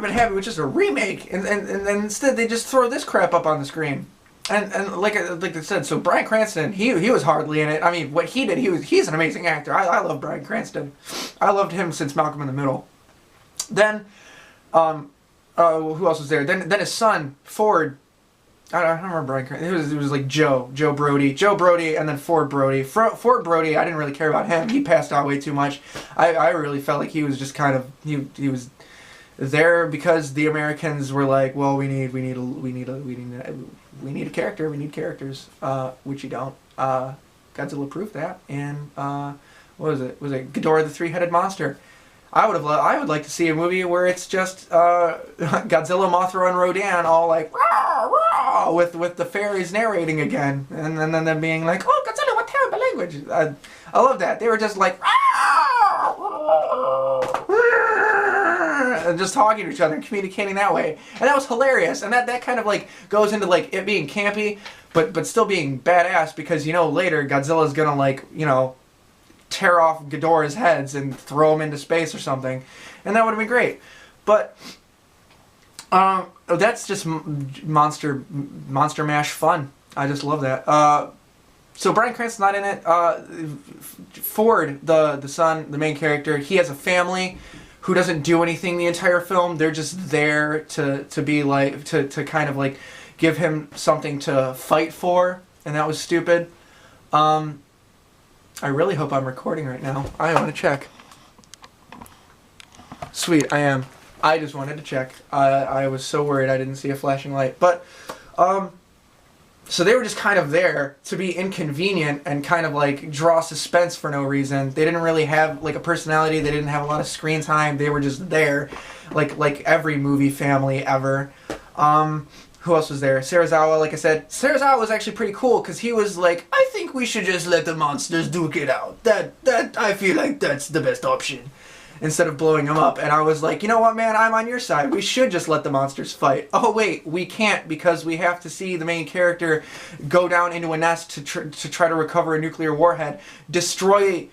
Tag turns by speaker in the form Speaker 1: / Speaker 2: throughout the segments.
Speaker 1: have been happy with just a remake, and instead they just throw this crap up on the screen. And like I said, so Bryan Cranston, he was hardly in it. I mean, what he did, he's an amazing actor. I love Bryan Cranston. I loved him since Malcolm in the Middle. Then, who else was there? Then his son Ford. I don't remember Bryan Cranston. It was like Joe Brody, and then Ford Brody. Ford Brody, I didn't really care about him. He passed out way too much. I really felt like he was just kind of he was there because the Americans were like, well, we need a character. We need characters, which you don't. Godzilla proved that, and what was it? Was it Ghidorah the Three-Headed Monster? I would like to see a movie where it's just Godzilla, Mothra, and Rodan all like rah, rah, with the fairies narrating again, and then them being like, oh, Godzilla, what terrible language! I love that. They were just like rah, rah, and just talking to each other and communicating that way, and that was hilarious. And that kind of like goes into like it being campy, but still being badass, because later Godzilla's gonna like tear off Ghidorah's heads and throw them into space or something, and that would have been great. But that's just monster mash fun. I just love that. So Bryan Cranston's not in it. Ford, the son, the main character, he has a family who doesn't do anything the entire film. They're just there to be like to kind of like give him something to fight for, and that was stupid. I really hope I'm recording right now. I want to check. Sweet, I am. I just wanted to check. I was so worried I didn't see a flashing light. But, so they were just kind of there to be inconvenient and kind of like draw suspense for no reason. They didn't really have like a personality. They didn't have a lot of screen time. They were just there, like every movie family ever. Who else was there? Serizawa, like I said. Serizawa was actually pretty cool because he was like, I think we should just let the monsters duke it out. That I feel like that's the best option, instead of blowing them up. And I was like, you know what, man? I'm on your side. We should just let the monsters fight. Oh, wait, we can't, because we have to see the main character go down into a nest to try to recover a nuclear warhead, destroy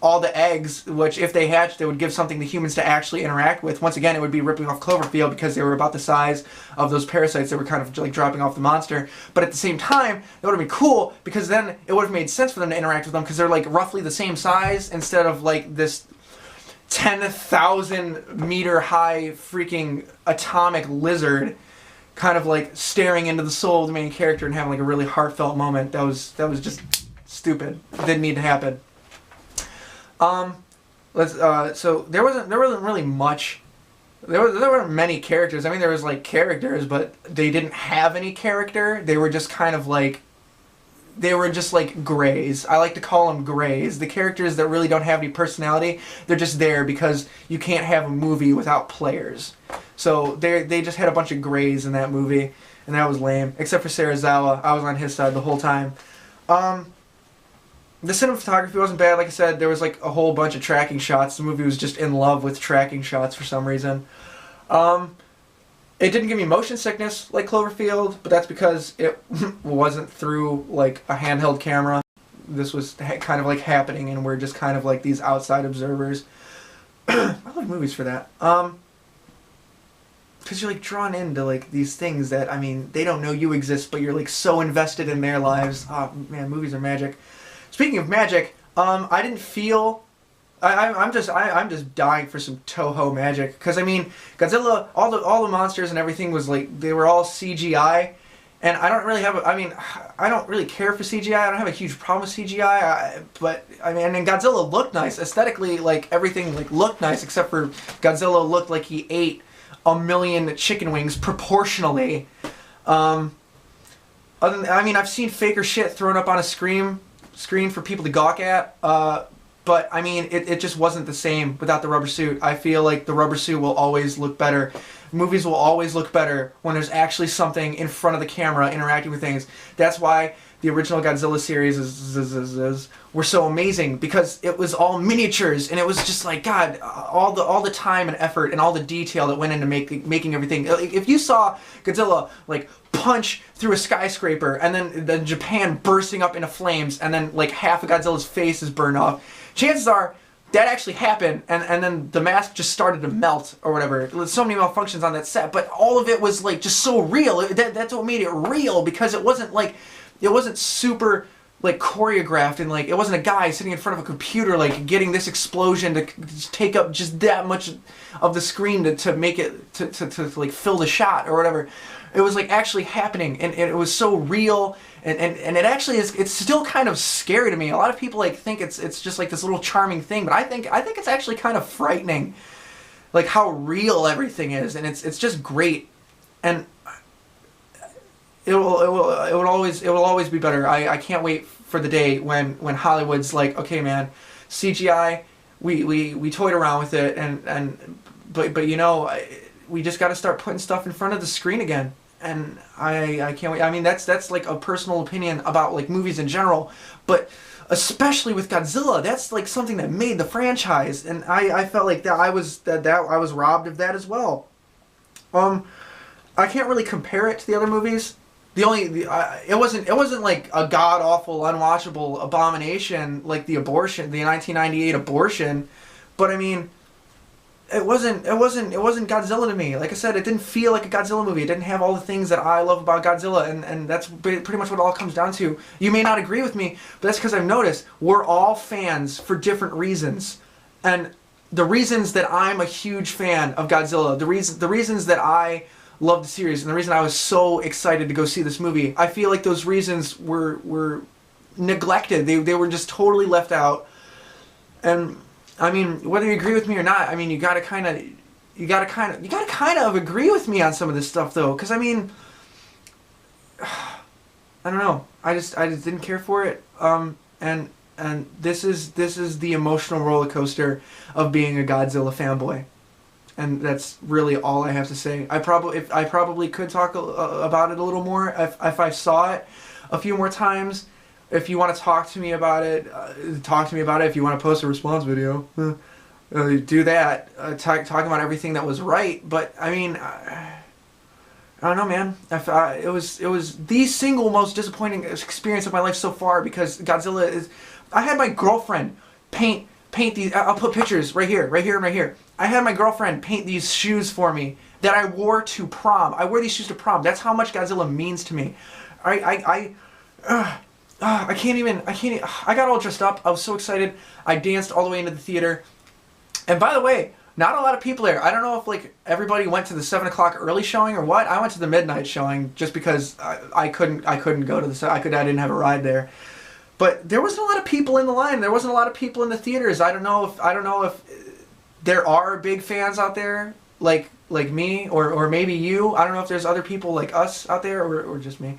Speaker 1: all the eggs, which if they hatched, they would give something to humans to actually interact with. Once again, it would be ripping off Cloverfield because they were about the size of those parasites that were kind of like dropping off the monster. But at the same time, it would have been cool because then it would have made sense for them to interact with them, because they're like roughly the same size, instead of like this 10,000 meter high freaking atomic lizard kind of like staring into the soul of the main character and having like a really heartfelt moment. That was just stupid. It didn't need to happen. So there wasn't really much. There weren't many characters. I mean, there was like characters, but they didn't have any character. They were just kind of like, they were just like grays. I like to call them grays. The characters that really don't have any personality, they're just there because you can't have a movie without players. So they just had a bunch of grays in that movie, and that was lame. Except for Serizawa, I was on his side the whole time. The cinematography wasn't bad. Like I said, there was like a whole bunch of tracking shots. The movie was just in love with tracking shots for some reason. It didn't give me motion sickness like Cloverfield, but that's because it wasn't through like a handheld camera. This was kind of like happening, and we're just kind of like these outside observers. I love movies for that. Because you're like drawn into like these things that, I mean, they don't know you exist, but you're like so invested in their lives. Oh man, movies are magic. Speaking of magic, I didn't feel. I'm just dying for some Toho magic, because I mean, Godzilla, all the monsters and everything was like, they were all CGI, and I don't really have. I don't really care for CGI. I don't have a huge problem with CGI. But I mean, and Godzilla looked nice aesthetically. Like everything like looked nice, except for Godzilla looked like he ate 1,000,000 chicken wings proportionally. I mean, I've seen faker shit thrown up on a screen for people to gawk at, but I mean, it just wasn't the same without the rubber suit. I feel like the rubber suit will always look better. Movies will always look better when there's actually something in front of the camera interacting with things. That's why the original Godzilla series were so amazing, because it was all miniatures, and it was just like, God, all the time and effort and all the detail that went into making everything. If you saw Godzilla like punch through a skyscraper, and then Japan bursting up into flames, and then like half of Godzilla's face is burned off, chances are that actually happened, and then the mask just started to melt or whatever. There's so many malfunctions on that set, but all of it was like just so real. That's what made it real, because it wasn't super like choreographed, and like it wasn't a guy sitting in front of a computer like getting this explosion to take up just that much of the screen to make it to like fill the shot or whatever. It was like actually happening, and it was so real, and it actually is. It's still kind of scary to me. A lot of people like think it's just like this little charming thing, but I think it's actually kind of frightening, like how real everything is, and it's just great, and it will always be better. I can't wait for the day when Hollywood's like, okay, man, CGI, we toyed around with it, but you know, we just got to start putting stuff in front of the screen again. And I can't wait. I mean, that's like a personal opinion about like movies in general, but especially with Godzilla, that's like something that made the franchise, and I felt like that I was robbed of that as well. I can't really compare it to the other movies. It wasn't like a god awful, unwatchable abomination like the 1998 abortion, but I mean, it wasn't Godzilla to me. Like I said, it didn't feel like a Godzilla movie. It didn't have all the things that I love about Godzilla, and that's pretty much what it all comes down to. You may not agree with me, but that's because I've noticed we're all fans for different reasons, and the reasons that I'm a huge fan of Godzilla, the reasons that I love the series, and the reason I was so excited to go see this movie, I feel like those reasons were neglected. They were just totally left out, and I mean, whether you agree with me or not, I mean, you gotta kind of agree with me on some of this stuff, though, because I mean, I don't know, I just didn't care for it, and this is the emotional roller coaster of being a Godzilla fanboy, and that's really all I have to say. I probably could talk about it a little more if I saw it a few more times. If you want to talk to me about it, talk to me about it. If you want to post a response video, do that. Talking about everything that was right. But I mean, I don't know, man. It was the single most disappointing experience of my life so far, because Godzilla is. I had my girlfriend paint these. I'll put pictures right here, right here, and right here. I had my girlfriend paint these shoes for me that I wore to prom. I wear these shoes to prom. That's how much Godzilla means to me. I got all dressed up. I was so excited. I danced all the way into the theater. And by the way, not a lot of people there. I don't know if like everybody went to the 7 o'clock early showing or what. I went to the midnight showing just because I couldn't go to the. I didn't have a ride there. But there wasn't a lot of people in the line. There wasn't a lot of people in the theaters. I don't know if there are big fans out there like me or maybe you. I don't know if there's other people like us out there or just me.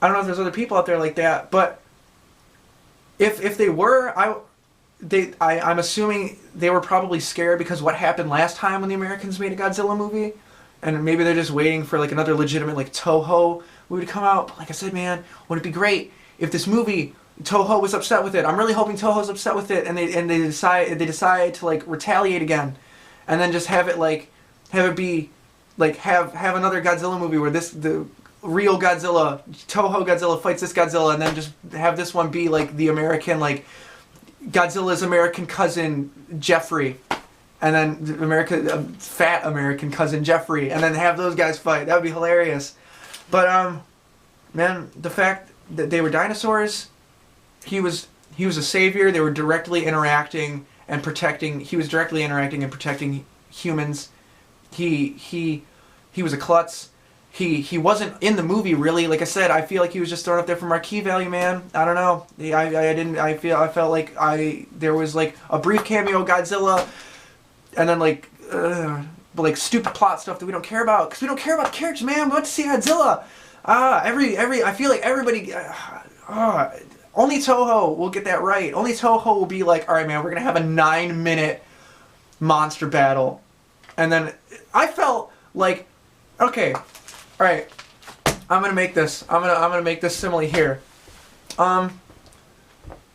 Speaker 1: I don't know if there's other people out there like that, but if they were, I'm assuming they were probably scared because what happened last time when the Americans made a Godzilla movie, and maybe they're just waiting for like another legitimate like Toho movie to come out. But like I said, man, wouldn't it be great if this movie Toho was upset with it? I'm really hoping Toho's upset with it, and they decide to like retaliate again, and then just have it be like have another Godzilla movie where the real Godzilla, Toho Godzilla fights this Godzilla, and then just have this one be like the American, like Godzilla's American cousin Jeffrey, and then the fat American cousin Jeffrey, and then have those guys fight. That would be hilarious. But man, the fact that they were dinosaurs, he was a savior. They were directly interacting and protecting. He was directly interacting and protecting humans. He was a klutz. He wasn't in the movie really. Like I said, I feel like he was just thrown up there for marquee value, man. I don't know. I felt like there was like a brief cameo Godzilla, and then like stupid plot stuff that we don't care about because we don't care about the characters, man. We want to see Godzilla. I feel like everybody. Only Toho will get that right. Only Toho will be like, all right, man, we're gonna have a 9-minute monster battle, and then I felt like, okay. All right, I'm gonna make this. I'm gonna make this simile here.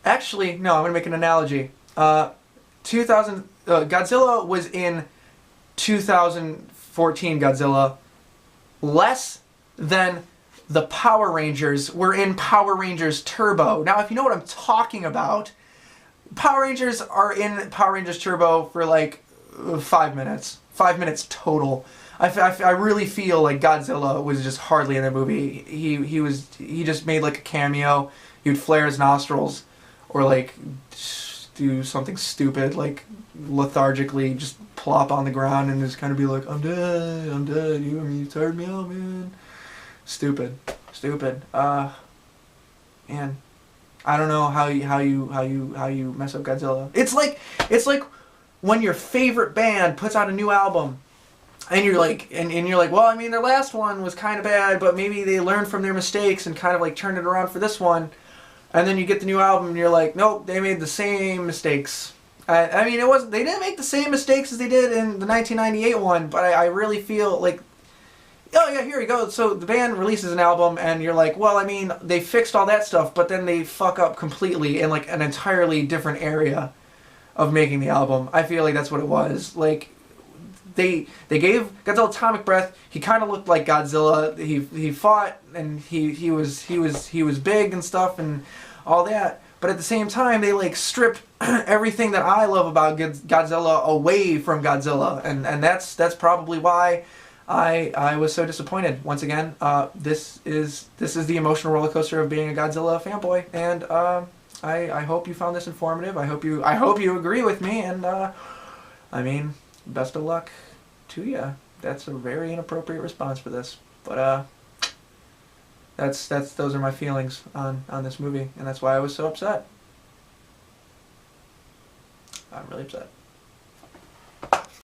Speaker 1: Actually, no, I'm gonna make an analogy. 2000 Godzilla was in 2014 Godzilla, less than the Power Rangers were in Power Rangers Turbo. Now, if you know what I'm talking about, Power Rangers are in Power Rangers Turbo for like 5 minutes. 5 minutes total. I really feel like Godzilla was just hardly in the movie. He just made like a cameo. He would flare his nostrils, or like do something stupid like lethargically just plop on the ground and just kind of be like, I'm dead, I'm dead. You tired me out, man. Stupid. Man, I don't know how you mess up Godzilla. It's like when your favorite band puts out a new album, and you're like, well, I mean, their last one was kind of bad, but maybe they learned from their mistakes and kind of like turned it around for this one. And then you get the new album, and you're like, nope, they made the same mistakes. I mean, they didn't make the same mistakes as they did in the 1998 one, but I really feel like, oh yeah, here we go. So the band releases an album, and you're like, well, I mean, they fixed all that stuff, but then they fuck up completely in like an entirely different area of making the album. I feel like that's what it was. Like, they gave Godzilla atomic breath. He kind of looked like Godzilla. He fought, and he was big and stuff and all that. But at the same time, they like stripped everything that I love about Godzilla away from Godzilla, and that's probably why I was so disappointed. Once again, this is the emotional roller coaster of being a Godzilla fanboy, and I hope you found this informative. I hope you agree with me, and I mean, best of luck to you. That's a very inappropriate response for this, but those are my feelings on this movie, and that's why I was so upset. I'm really upset.